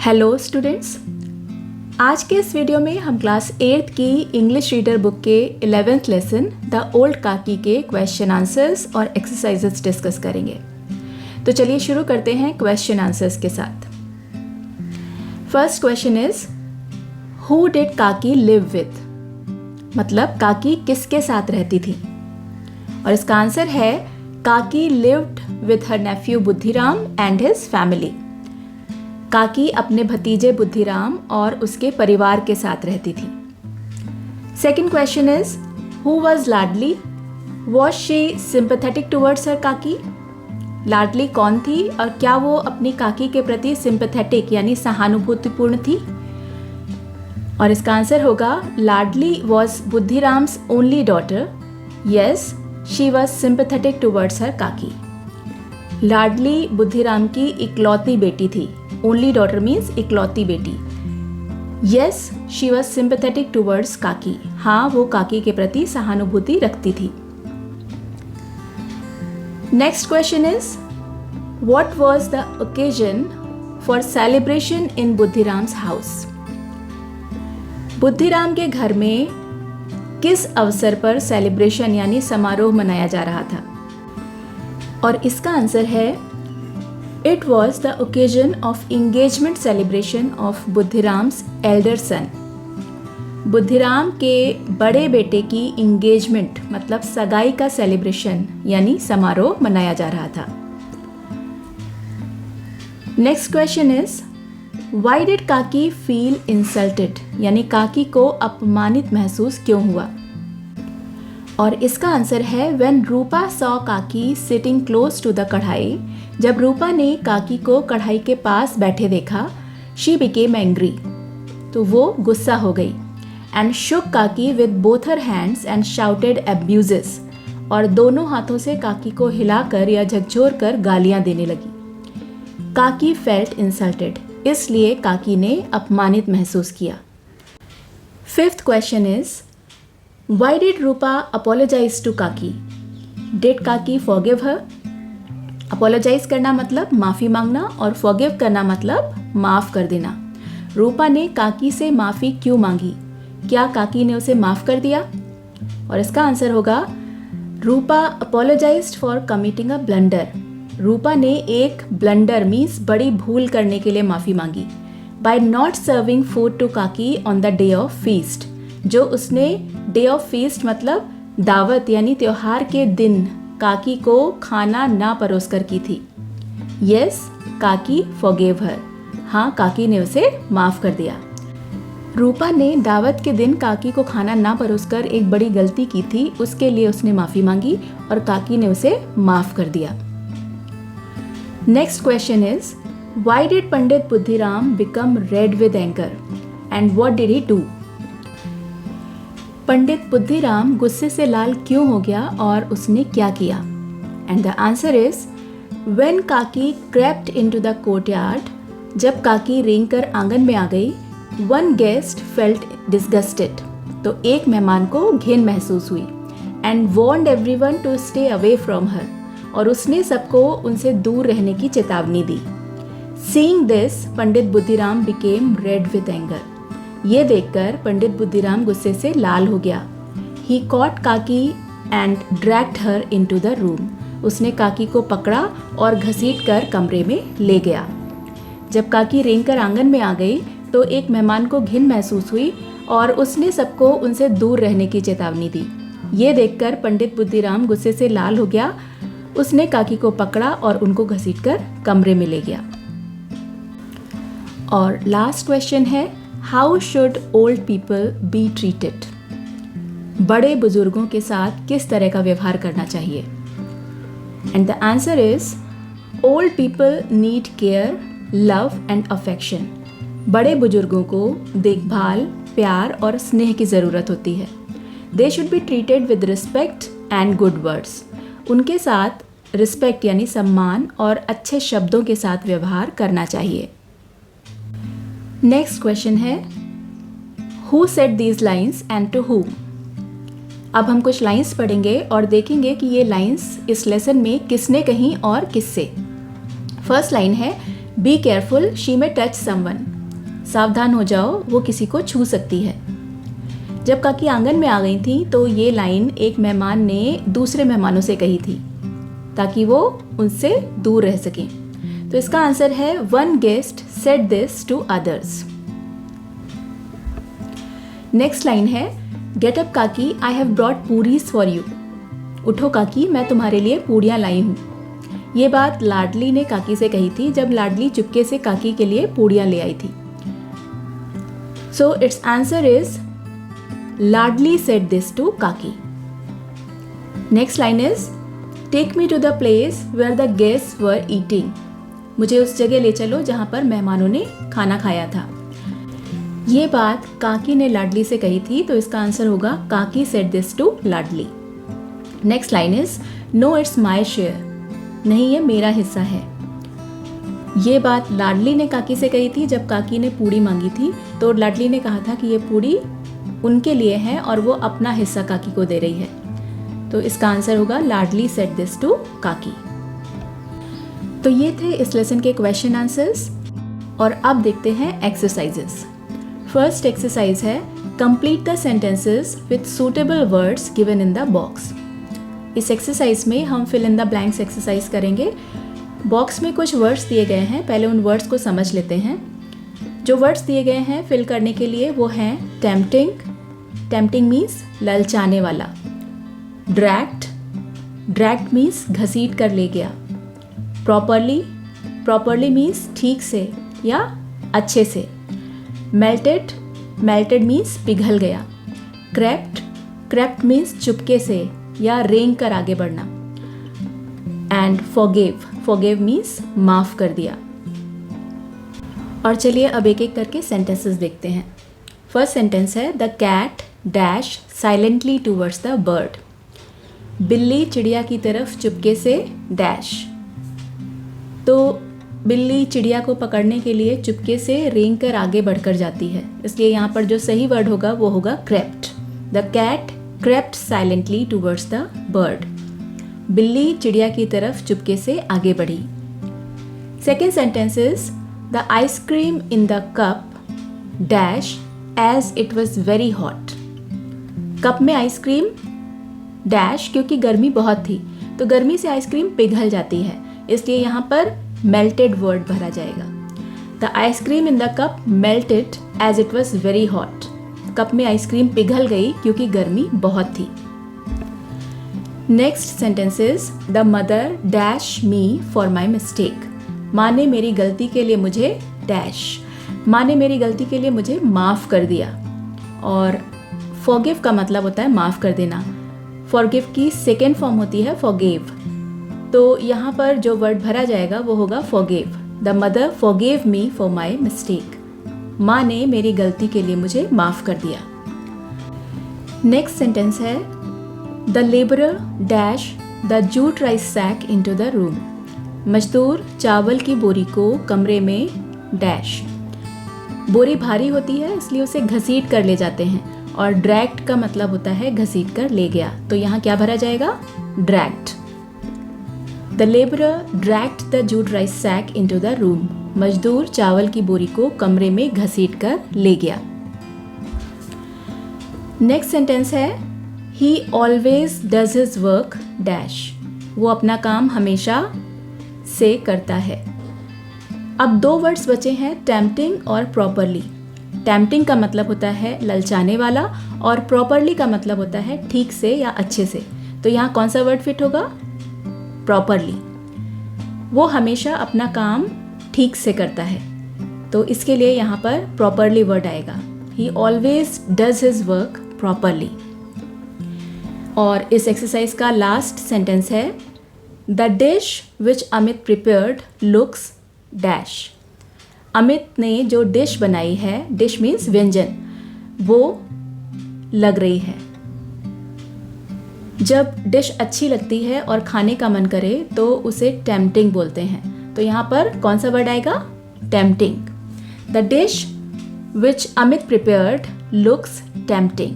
Hello students, आज के इस वीडियो में हम क्लास 8 की इंग्लिश रीडर बुक के 11th लेसन द ओल्ड काकी के क्वेश्चन आंसर्स और एक्सरसाइजेस डिस्कस करेंगे। तो चलिए शुरू करते हैं क्वेश्चन आंसर्स के साथ। First question is who did काकी लिव विथ, मतलब काकी किसके साथ रहती थी। और इसका आंसर है Kaki lived with her nephew Budhiram and his family. Kaki अपने भतीजे बुद्धिराम और उसके परिवार के साथ रहती थी। Second question is who was Ladli, was she sympathetic towards her Kaki. लाडली कौन थी और क्या वो अपनी काकी के प्रति सिंपैथेटिक यानी सहानुभूतिपूर्ण थी। और इसका आंसर होगा Ladli was Buddhiram's only daughter, yes she was sympathetic towards her Kaki. Ladli Buddhiram की इकलौती बेटी थी। ओनली डॉटर मीन्स इकलौती बेटी। Yes she was sympathetic towards Kaki, हाँ वो काकी के प्रति सहानुभूति रखती थी। Next question is what was the occasion for celebration in Buddhiram's house. Buddhiram के घर में किस अवसर पर सेलिब्रेशन यानी समारोह मनाया जा रहा था। और इसका आंसर है it was the occasion of engagement celebration of Buddhiram's elder son. Buddhiram के बड़े बेटे की इंगेजमेंट मतलब सगाई का सेलिब्रेशन यानी समारोह मनाया जा रहा था। Next question is why did काकी फील इंसल्टेड, यानी काकी को अपमानित महसूस क्यों हुआ। और इसका आंसर है व्हेन रूपा सॉ काकी सिटिंग क्लोज टू द कढ़ाई। जब रूपा ने काकी को कढ़ाई के पास बैठे देखा, शी बिकेम एंग्री, तो वो गुस्सा हो गई। एंड शुक काकी with both her hands and shouted abuses, और दोनों हाथों से काकी को हिलाकर या झकझोर कर गालियां देने लगी। काकी फेल्ट इंसल्टेड, इसलिए काकी ने अपमानित महसूस किया। Fifth question is why did Rupa apologize to Kaki, did Kaki forgive her. Apologize करना मतलब माफ़ी मांगना और फॉरगिव करना मतलब माफ़ कर देना। रूपा ने काकी से माफ़ी क्यों मांगी, क्या काकी ने उसे माफ़ कर दिया। और इसका आंसर होगा Roopa apologised for committing a blunder. Roopa ने एक ब्लंडर मीन्स बड़ी भूल करने के लिए माफ़ी मांगी by not serving food to Kaki on the day of feast. जो उसने डे ऑफ फीस्ट मतलब दावत यानी त्योहार के दिन काकी को खाना ना परोस कर की थी। यस काकी फॉरगिव हर, हाँ काकी ने उसे माफ़ कर दिया। रूपा ने दावत के दिन काकी को खाना ना परोस कर एक बड़ी गलती की थी, उसके लिए उसने माफ़ी मांगी और काकी ने उसे माफ़ कर दिया। Next question is why did Pandit Buddhiram become red with anger and what did he do. Pandit Buddhiram गुस्से से लाल क्यों हो गया और उसने क्या किया। And the answer is when काकी क्रेप्ट इनटू द कोर्टयार्ड, जब काकी रेंग कर आंगन में आ गई, वन गेस्ट फेल्ट डिस्गस्टेड, तो एक मेहमान को घिन महसूस हुई। And warned everyone to stay away from her, और उसने सबको उनसे दूर रहने की चेतावनी दी। Seeing this Pandit Buddhiram became red with anger, ये देखकर पंडित बुद्धिराम गुस्से से लाल हो गया। He caught Kaki and dragged her into the room, उसने काकी को पकड़ा और घसीट कर कमरे में ले गया। जब काकी रेंग कर आंगन में आ गई तो एक मेहमान को घिन महसूस हुई और उसने सबको उनसे दूर रहने की चेतावनी दी। ये देखकर पंडित बुद्धिराम गुस्से से लाल हो गया, उसने काकी को पकड़ा और उनको घसीटकर कमरे में ले गया। और लास्ट क्वेश्चन है how should old people be treated, बड़े बुजुर्गों के साथ किस तरह का व्यवहार करना चाहिए। And the answer is old people need care, love and affection. बड़े बुजुर्गों को देखभाल, प्यार और स्नेह की ज़रूरत होती है। They should be treated with respect and good words, उनके साथ रिस्पेक्ट यानी सम्मान और अच्छे शब्दों के साथ व्यवहार करना चाहिए। नेक्स्ट क्वेश्चन है who said these lines and to whom. अब हम कुछ लाइन्स पढ़ेंगे और देखेंगे कि ये लाइन्स इस लेसन में किसने कही और किससे। फर्स्ट लाइन है बी केयरफुल, शी में टच समवन। सावधान हो जाओ, वो किसी को छू सकती है। जब काकी आंगन में आ गई थी तो ये लाइन एक मेहमान ने दूसरे मेहमानों से कही थी ताकि वो उनसे दूर रह सकें। तो इसका आंसर है one guest said this to others. Next line है get up Kaki, I have brought puris for you. उठो काकी, मैं तुम्हारे लिए पूड़ियाँ लाई हूँ। ये बात लाडली ने काकी से कही थी जब लाडली चुपके से काकी के लिए पूड़ियाँ ले आई थी। So its answer is Ladli said this to Kaki. Next line is take me to the place where the guests were eating. मुझे उस जगह ले चलो जहाँ पर मेहमानों ने खाना खाया था। ये बात काकी ने लाडली से कही थी, तो इसका आंसर होगा Kaki said this to Ladli. Next line is no it's my share. नहीं, ये मेरा हिस्सा है। ये बात लाडली ने काकी से कही थी जब काकी ने पूड़ी मांगी थी, तो लाडली ने कहा था कि ये पूड़ी उनके लिए है और वो अपना हिस्सा काकी को दे रही है। तो इसका आंसर होगा लाडली सेड दिस टू काकी। तो ये थे इस लेसन के क्वेश्चन आंसर्स। और अब देखते हैं एक्सरसाइजेस। फर्स्ट एक्सरसाइज है complete the sentences with suitable words given in the box. इस एक्सरसाइज में हम fill in the blanks exercise करेंगे। बॉक्स में कुछ वर्ड्स दिए गए हैं, पहले उन वर्ड्स को समझ लेते हैं। जो वर्ड्स दिए गए हैं फिल करने के लिए वो हैं टेम्पटिंग, टेम्पटिंग मीन्स ललचाने वाला। ड्रैग्ड, ड्रैग्ड मीन्स घसीट कर ले गया। प्रॉपरली, प्रॉपरली मीन्स ठीक से या अच्छे से। मेल्टेड, मेल्टेड मीन्स पिघल गया। क्रेप्ट, क्रेप्ट मीन्स चुपके से या रेंग कर आगे बढ़ना। एंड फॉरगिव, फॉरगिव मीन्स माफ कर दिया। और चलिए अब एक एक करके सेंटेंसेस देखते हैं। फर्स्ट सेंटेंस है the cat dash silently towards the bird. बिल्ली चिड़िया की तरफ चुपके से डैश। तो बिल्ली चिड़िया को पकड़ने के लिए चुपके से रेंग कर आगे बढ़कर जाती है, इसलिए यहाँ पर जो सही वर्ड होगा वो होगा crept. The cat crept silently towards the bird. बिल्ली चिड़िया की तरफ चुपके से आगे बढ़ी। Second sentence is the ice cream in the cup dash as it was very hot. Cup में आइसक्रीम डैश, क्योंकि गर्मी बहुत थी तो गर्मी से आइसक्रीम पिघल जाती है, इसलिए यहाँ पर मेल्टेड वर्ड भरा जाएगा। The ice cream in the cup melted as it was very hot. Cup में आइसक्रीम पिघल गई क्योंकि गर्मी बहुत थी। Next sentence is the mother dash me for my mistake. माँ ने मेरी गलती के लिए मुझे डैश, माँ ने मेरी गलती के लिए मुझे माफ़ कर दिया। और फॉरगिव का मतलब होता है माफ़ कर देना। फॉरगिव की सेकेंड फॉर्म होती है फॉरगिव, तो यहाँ पर जो वर्ड भरा जाएगा वो होगा forgive. The mother forgive me for my mistake. माँ ने मेरी गलती के लिए मुझे माफ़ कर दिया। नेक्स्ट सेंटेंस है the labourer dash the jute rice sack into the room. मजदूर चावल की बोरी को कमरे में डैश। बोरी भारी होती है इसलिए उसे घसीट कर ले जाते हैं, और ड्रैग्ड का मतलब होता है घसीट कर ले गया, तो यहाँ क्या भरा जाएगा dragged. The labourer dragged the jute rice sack into the room. मजदूर चावल की बोरी को कमरे में घसीट कर ले गया। नेक्स्ट सेंटेंस है ही always does his work dash. वो अपना काम हमेशा से करता है। अब दो वर्ड्स बचे हैं टेम्पटिंग और प्रॉपरली। टेम्पटिंग का मतलब होता है ललचाने वाला और प्रॉपरली का मतलब होता है ठीक से या अच्छे से। तो यहाँ कौन सा वर्ड फिट होगा प्रॉपरली। वो हमेशा अपना काम ठीक से करता है, तो इसके लिए यहाँ पर प्रॉपरली वर्ड आएगा। ही always does his work properly. और इस एक्सरसाइज का लास्ट सेंटेंस है the dish which Amit prepared looks dash. Amit ने जो डिश बनाई है, डिश मीन्स व्यंजन, वो लग रही है। जब डिश अच्छी लगती है और खाने का मन करे तो उसे टेम्पटिंग बोलते हैं, तो यहाँ पर कौन सा वर्ड आएगा tempting. The dish which Amit prepared looks tempting.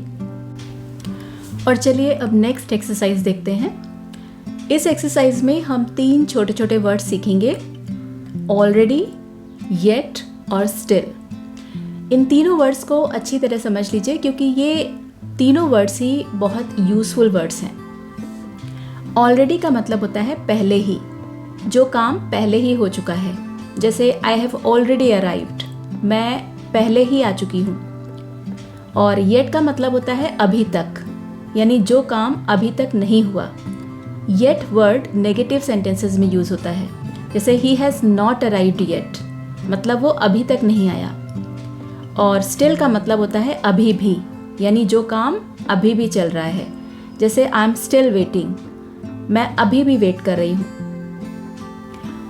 और चलिए अब नेक्स्ट एक्सरसाइज देखते हैं। इस एक्सरसाइज में हम 3 छोटे छोटे वर्ड सीखेंगे ऑलरेडी, येट और स्टिल। इन तीनों वर्ड्स को अच्छी तरह समझ लीजिए क्योंकि ये तीनों वर्ड्स ही बहुत यूज़फुल वर्ड्स हैं। ऑलरेडी का मतलब होता है पहले ही, जो काम पहले ही हो चुका है, जैसे आई हैव ऑलरेडी अराइव्ड, मैं पहले ही आ चुकी हूँ। और येट का मतलब होता है अभी तक, यानी जो काम अभी तक नहीं हुआ। येट वर्ड नेगेटिव सेंटेंसेस में यूज़ होता है, जैसे he has not arrived yet, मतलब वो अभी तक नहीं आया। और स्टिल का मतलब होता है अभी भी, यानी जो काम अभी भी चल रहा है, जैसे आई एम स्टिल वेटिंग, मैं अभी भी वेट कर रही हूँ।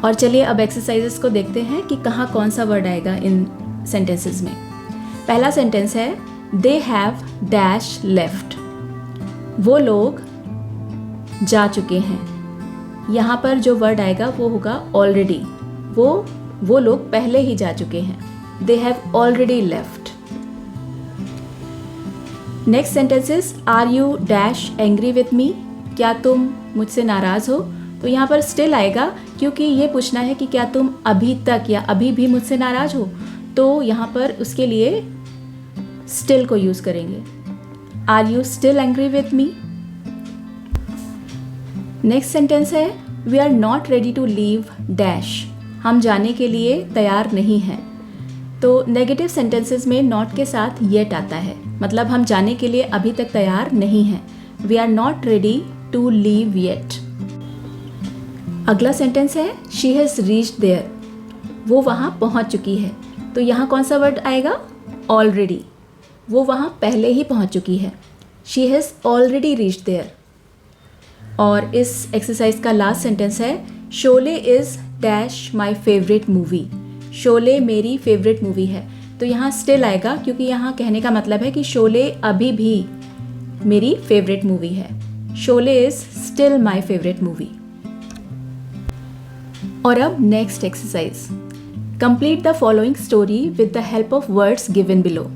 और चलिए अब एक्सरसाइजेस को देखते हैं कि कहाँ कौन सा वर्ड आएगा इन सेंटेंसेस में। पहला सेंटेंस है दे हैव डैश लेफ्ट, वो लोग जा चुके हैं। यहाँ पर जो वर्ड आएगा वो होगा ऑलरेडी, वो लोग पहले ही जा चुके हैं। They have already left. Next sentence is are you dash angry with me, क्या तुम मुझसे नाराज़ हो। तो यहाँ पर स्टिल आएगा क्योंकि ये पूछना है कि क्या तुम अभी तक या अभी भी मुझसे नाराज़ हो, तो यहाँ पर उसके लिए स्टिल को यूज़ करेंगे। Are you still angry with me. Next sentence है we are not ready to leave dash, हम जाने के लिए तैयार नहीं हैं। तो नेगेटिव सेंटेंसेस में नॉट के साथ येट आता है, मतलब हम जाने के लिए अभी तक तैयार नहीं हैं। We are not ready to leave yet. अगला सेंटेंस है शी हैज़ रीच्ड देयर, वो वहाँ पहुँच चुकी है। तो यहाँ कौन सा वर्ड आएगा? ऑलरेडी, वो वहाँ पहले ही पहुँच चुकी है। She has already reached there. और इस एक्सरसाइज का लास्ट सेंटेंस है Sholay is dash my favourite movie, Sholay मेरी फेवरेट मूवी है। तो यहाँ स्टिल आएगा क्योंकि यहाँ कहने का मतलब है कि शोले अभी भी मेरी फेवरेट मूवी है। Sholay is still my favourite movie. और अब next exercise, complete the following story with the help of words given below.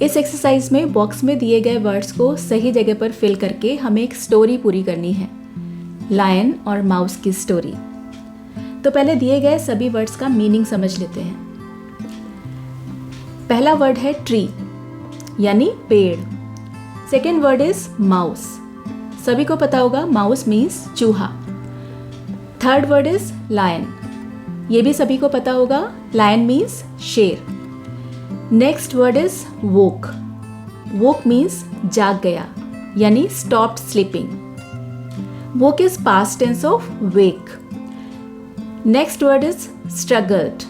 इस एक्सरसाइज में बॉक्स में दिए गए वर्ड्स को सही जगह पर फिल करके हमें एक स्टोरी पूरी करनी है, लायन और माउस की स्टोरी। तो पहले दिए गए सभी वर्ड्स का मीनिंग समझ लेते हैं। पहला वर्ड है ट्री, यानी पेड़। सेकेंड वर्ड इज माउस, सभी को पता होगा माउस मीन्स चूहा। थर्ड वर्ड इज लायन, ये भी सभी को पता होगा, लायन मीन्स शेर। Next word is woke, woke means जाग गया, यानी stopped sleeping. Woke is past tense of wake. Next word is struggled,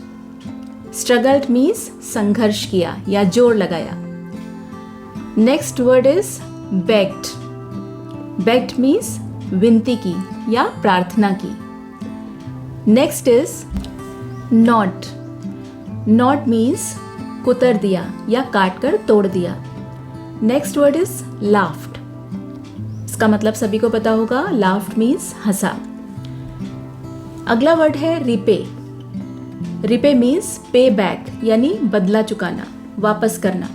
struggled means संघर्ष किया या जोर लगाया। Next word is begged, begged means विनती की या प्रार्थना की। Next is gnawed, gnawed means कुतर दिया या काट कर तोड़ दिया। नेक्स्ट वर्ड इज लाफ्ड, इसका मतलब सभी को पता होगा, लाफ्ड मीन्स हंसा। अगला वर्ड है repay, repay means pay back यानी बदला चुकाना, वापस करना।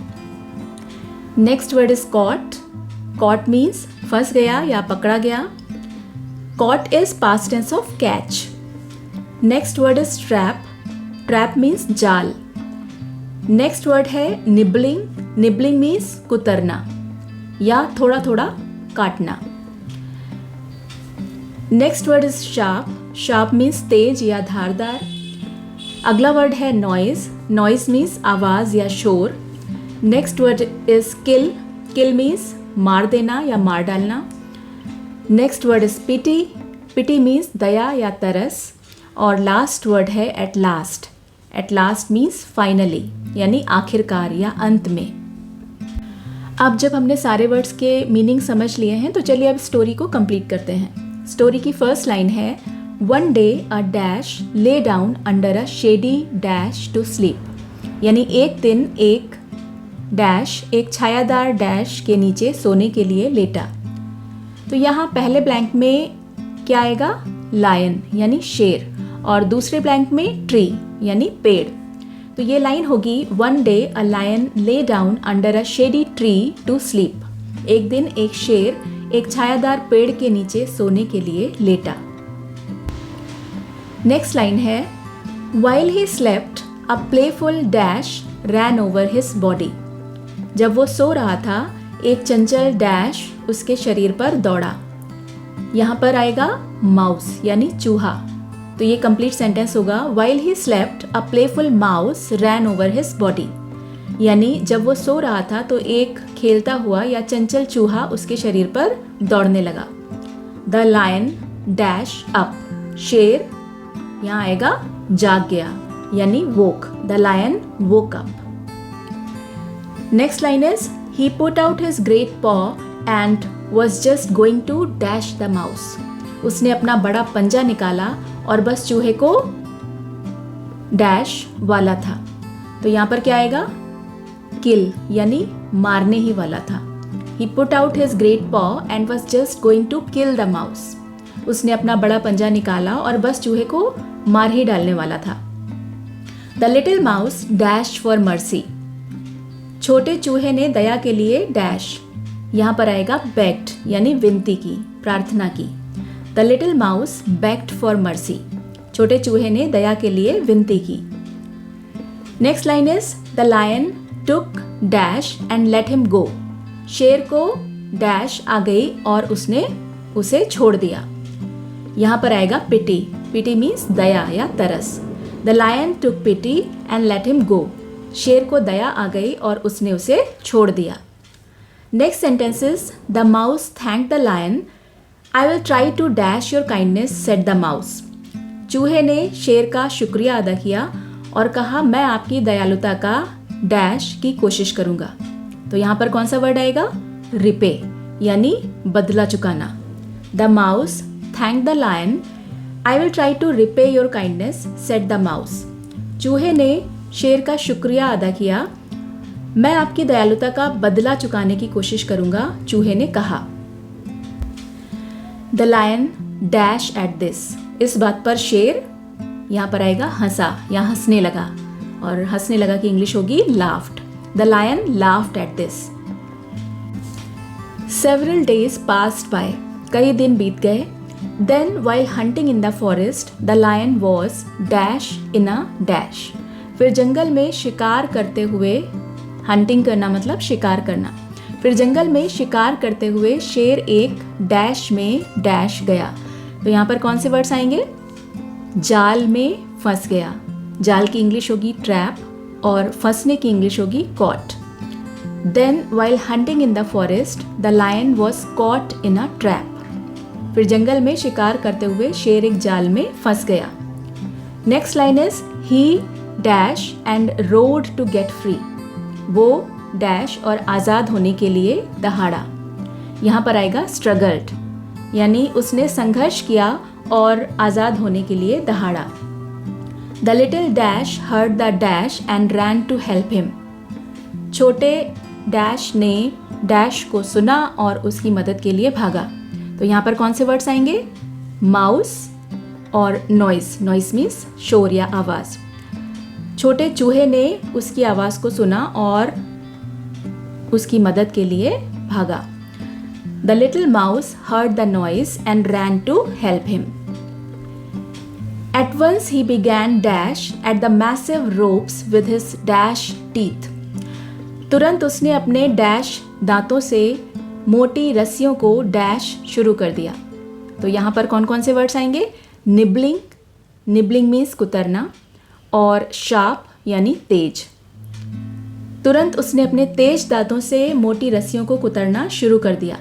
Next word is caught, caught means फंस गया या पकड़ा गया। Caught is past tense of catch. Next word is trap, trap means जाल। नेक्स्ट वर्ड है निबलिंग, निबलिंग मीन्स कुतरना या थोड़ा थोड़ा काटना। Next word is sharp, sharp means तेज या धारदार। अगला वर्ड है नॉइज, नॉइज मीन्स आवाज या शोर। Next word is kill, kill means मार देना या मार डालना। Next word is pity, pity means दया या तरस। और लास्ट वर्ड है at last, at last means finally यानी आखिरकार या अंत में। अब जब हमने सारे वर्ड्स के मीनिंग समझ लिए हैं तो चलिए अब स्टोरी को कंप्लीट करते हैं। स्टोरी की फर्स्ट लाइन है one day a dash lay down under a shady dash to sleep, यानी एक दिन एक डैश एक छायादार डैश के नीचे सोने के लिए लेटा। तो यहाँ पहले ब्लैंक में क्या आएगा? लायन यानी शेर, और दूसरे ब्लैंक में ट्री यानी पेड़। तो ये लाइन होगी one day a lion lay down under a shady tree to sleep, एक दिन एक शेर एक छायादार पेड़ के नीचे सोने के लिए लेटा। नेक्स्ट लाइन है While he slept, a playful dash ran over his body. जब वो सो रहा था, एक चंचल डैश उसके शरीर पर दौड़ा. यहाँ पर आएगा माउस यानी चूहा. तो ये कंप्लीट सेंटेंस होगा While he slept, a playful mouse ran over his body. यानी जब वो सो रहा था तो एक खेलता हुआ या चंचल चूहा उसके शरीर पर दौड़ने लगा. The lion dash up. शेर यहाँ आएगा जाग गया यानी woke. The lion woke up. Next line is he put out his great paw and was just going to dash the mouse. उसने अपना बड़ा पंजा निकाला और बस चूहे को डैश वाला था. तो यहाँ पर क्या आएगा? किल यानी मारने ही वाला था. He put out his great paw and was just going to kill the mouse. उसने अपना बड़ा पंजा निकाला और बस चूहे को मार ही डालने वाला था. The little mouse dashed for mercy. छोटे चूहे ने दया के लिए डैश. यहाँ पर आएगा begged यानी विनती की, प्रार्थना की. The little mouse begged for mercy. छोटे चूहे ने दया के लिए विनती की. Next line is the lion took dash and let him go. शेर को डैश आ गई और उसने उसे छोड़ दिया. यहाँ पर आएगा पिटी. पिटी मीन्स दया या तरस. The lion took pity and let him go. शेर को दया आ गई और उसने उसे छोड़ दिया. Next sentence is the mouse thanked the lion. I will try to dash your kindness, said the mouse. चूहे ने शेर का शुक्रिया अदा किया और कहा मैं आपकी दयालुता का डैश की कोशिश करूंगा. तो यहाँ पर कौन सा वर्ड आएगा? रिपे यानी बदला चुकाना. The mouse thanked the lion. I will try to repay your kindness, said the mouse. चूहे ने शेर का शुक्रिया अदा किया. मैं आपकी दयालुता का बदला चुकाने की कोशिश करूंगा, चूहे ने कहा. The lion dash at this. इस बात पर शेर यहाँ पर आएगा हंसा या हंसने लगा. और हंसने लगा की इंग्लिश होगी laughed. The lion laughed at this. Several days passed by. कई दिन बीत गए. Then while hunting in the forest, the lion was dash in a dash. फिर जंगल में शिकार करते हुए, हंटिंग करना मतलब शिकार करना. फिर जंगल में शिकार करते हुए शेर एक डैश में डैश गया. तो यहाँ पर कौन से वर्ड्स आएंगे? जाल में फंस गया. जाल की इंग्लिश होगी ट्रैप और फंसने की इंग्लिश होगी caught. Then while hunting in the forest, the lion was caught in a trap. फिर जंगल में शिकार करते हुए शेर एक जाल में फंस गया. Next line is he dash and roared to get free. वो डैश और आज़ाद होने के लिए दहाड़ा. यहाँ पर आएगा स्ट्रगल्ड यानी उसने संघर्ष किया और आज़ाद होने के लिए दहाड़ा. The little dash heard the dash and ran to help him. छोटे डैश ने डैश को सुना और उसकी मदद के लिए भागा. तो यहाँ पर कौन से वर्ड्स आएंगे? माउस और नॉइस. नॉइस मीन्स शोर या आवाज़. छोटे चूहे ने उसकी आवाज़ को सुना और उसकी मदद के लिए भागा. The little mouse heard the noise and ran to help him. At once he began dash at the massive ropes with his dash teeth. तुरंत उसने अपने डैश दांतों से मोटी रस्सियों को डैश शुरू कर दिया. तो यहाँ पर कौन कौन से वर्ड्स आएंगे? निबलिंग. निबलिंग मीन्स कुतरना और शार्प यानी तेज. तुरंत उसने अपने तेज दांतों से मोटी रस्सियों को कुतरना शुरू कर दिया.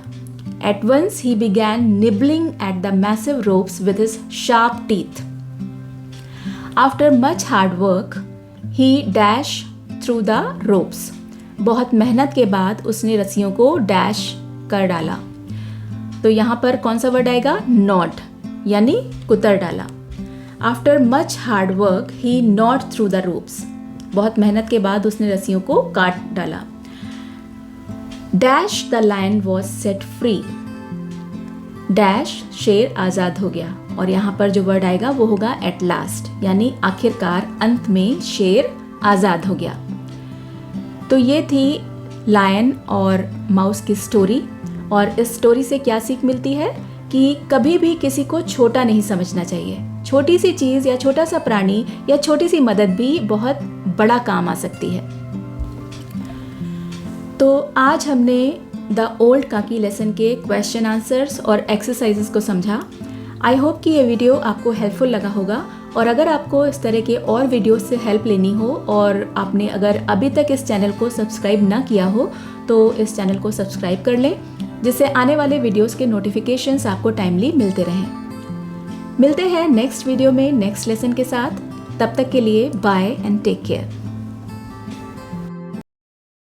At once he began nibbling at the massive ropes with his sharp teeth. After much hard work he dash through the ropes. बहुत मेहनत के बाद उसने रस्सियों को डैश कर डाला. तो यहाँ पर कौन सा वर्ड आएगा? नॉट यानी कुतर डाला. After much hard work he gnawed through the ropes. बहुत मेहनत के बाद उसने रस्सियों को काट डाला. Dash the lion was set free. Dash शेर आज़ाद हो गया. और यहाँ पर जो वर्ड आएगा वो होगा एट लास्ट यानी आखिरकार, अंत में शेर आज़ाद हो गया. तो ये थी लायन और माउस की स्टोरी. और इस स्टोरी से क्या सीख मिलती है कि कभी भी किसी को छोटा नहीं समझना चाहिए. छोटी सी चीज़ या छोटा सा प्राणी या छोटी सी मदद भी बहुत बड़ा काम आ सकती है। तो आज हमने द ओल्ड काकी लेसन के क्वेश्चन आंसर्स और एक्सरसाइजेस को समझा। आई होप कि ये वीडियो आपको हेल्पफुल लगा होगा, और अगर आपको इस तरह के और वीडियोस से हेल्प लेनी हो और आपने अगर अभी तक इस चैनल को सब्सक्राइब ना किया हो तो इस चैनल को सब्सक्राइब कर लें, जिससे आने वाले वीडियोस के नोटिफिकेशंस आपको टाइमली मिलते रहें। मिलते हैं नेक्स्ट वीडियो में नेक्स्ट लेसन के साथ। तब तक के लिए बाय एंड टेक केयर।